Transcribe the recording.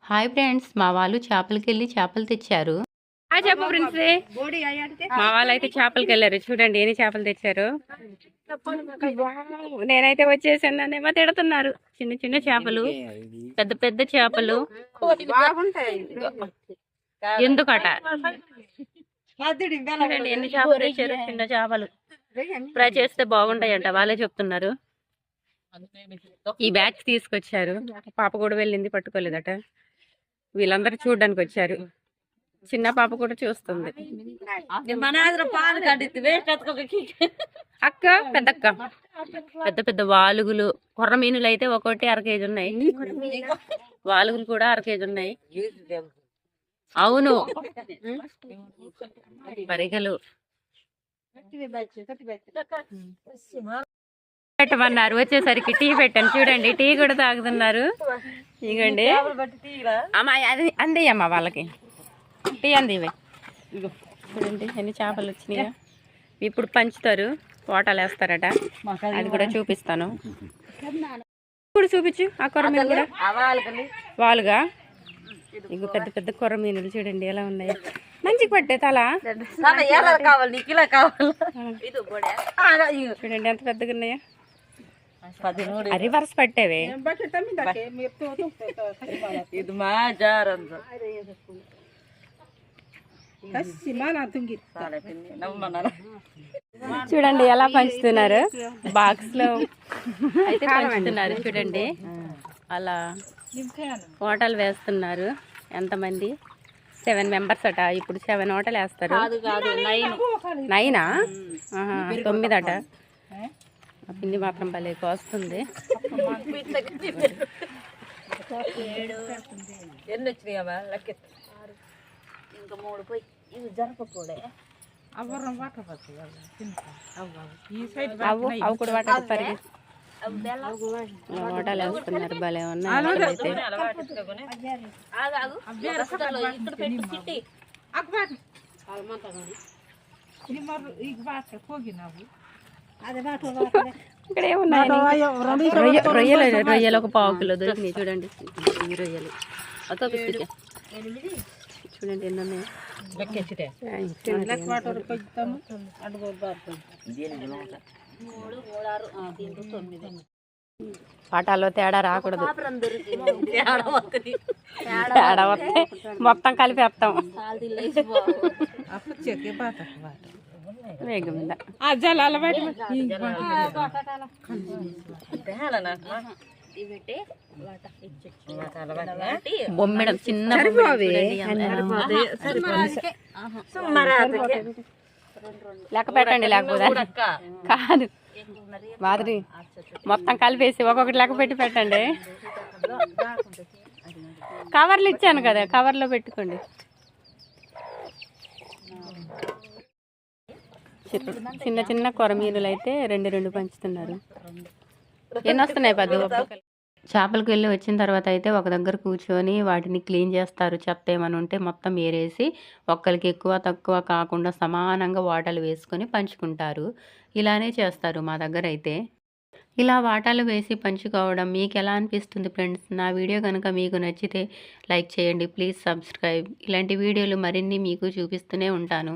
Hi friends, మా వాళ్ళు చేపలకెళ్ళి చేపలు తెచ్చారు. చెప్పు ఫ్రెండ్స్, మా వాళ్ళు అయితే చేపలకి వెళ్ళారు. చూడండి ఎన్ని చేపలు తెచ్చారు. నేనైతే వచ్చేసాను, నన్నేమో తిడుతున్నారు. చిన్న చిన్న చేపలు, పెద్ద పెద్ద చేపలు ఎందుకట. చూడండి ఎన్ని చేపలు తెచ్చారు. చిన్న చేపలు ఫ్రై చేస్తే బాగుంటాయంట, వాళ్ళే చెప్తున్నారు. ఈ బ్యాచ్ తీసుకొచ్చారు. పాప కూడా వెళ్ళింది, పట్టుకోలేదట. వీళ్ళందరూ చూడడానికి వచ్చారు. చిన్న పాప కూడా చూస్తుంది. అక్క పెద్దక్క పెద్ద పెద్ద వాలుగులు, కొర్ర మీనులు అయితే ఒక్కొక్కటి 1/2 కేజీ ఉన్నాయి. వాలుగులు కూడా 1/2 కేజీ ఉన్నాయి. అవును, పరిగలు పెట్టమన్నారు. వచ్చేసరికి టీ పెట్టాను. చూడండి టీ కూడా తాగుతున్నారు. ఇగండి అమ్మా, అది అందేయమ్మా వాళ్ళకి టీ అందివే. చూడండి ఎన్ని చేపలు వచ్చినాయా. ఇప్పుడు పంచుతారు, వాటాలు వేస్తారట. అది కూడా చూపిస్తాను. ఇప్పుడు చూపించు ఆ కొర్ర మీను కూడా. వాలుగా ఇక పెద్ద పెద్ద కొర్ర మీనులు చూడండి ఎలా ఉన్నాయి. మంచిగా పట్టే తల చూడండి ఎంత పెద్దగా ఉన్నాయా. అది వరుస పట్టేవే. చూడండి ఎలా పంచుతున్నారు. బాక్స్ లో అయితే పంచుతున్నారు. చూడండి అలా హోటల్ వేస్తున్నారు. ఎంతమంది? 7 మెంబర్స్ అట. ఇప్పుడు 7 హోటల్ వేస్తారు. 9 9 అట. పిండి మాత్రం భలే వస్తుంది. అవి కూడా వాటర్ హోటల్ వేస్తున్నారు. భలే ఉన్నాయి. ఇక్కడ ఏమున్నాయి? రొయ్యలు ఒక 1/2 కిలో దొరికినాయి. చూడండి ఈ రొయ్యలు చూడండి ఎన్ని ఉన్నాయి. పాటాల్లో తేడా రాకూడదు. తేడా వస్తే మొత్తం కలిపేస్తాం. బొమ్మెడం చిన్న లెక్క పెట్టండి, లేకపోతే కాదు మాదిరి మొత్తం కలిపేసి ఒక్కొక్కటి లెక్క పెట్టి పెట్టండి. కవర్లు ఇచ్చాను కదా, కవర్లో పెట్టుకోండి. చిన్న చిన్న కొర్ర మీనులు అయితే 2 పంచుతున్నారు. ఎన్ని వస్తున్నాయి? 10. చేపలకు వెళ్ళి వచ్చిన తర్వాత అయితే ఒక దగ్గర కూర్చొని వాటిని క్లీన్ చేస్తారు. చెత్త ఏమైనా ఉంటే మొత్తం ఏరేసి ఒక్కరికి ఎక్కువ తక్కువ కాకుండా సమానంగా వాటాలు వేసుకొని పంచుకుంటారు. ఇలానే చేస్తారు మా దగ్గర అయితే. ఇలా వాటాలు వేసి పంచుకోవడం మీకు ఎలా అనిపిస్తుంది ఫ్రెండ్స్? నా వీడియో కనుక మీకు నచ్చితే లైక్ చేయండి. Please subscribe. ఇలాంటి వీడియోలు మరిన్ని మీకు చూపిస్తూనే ఉంటాను.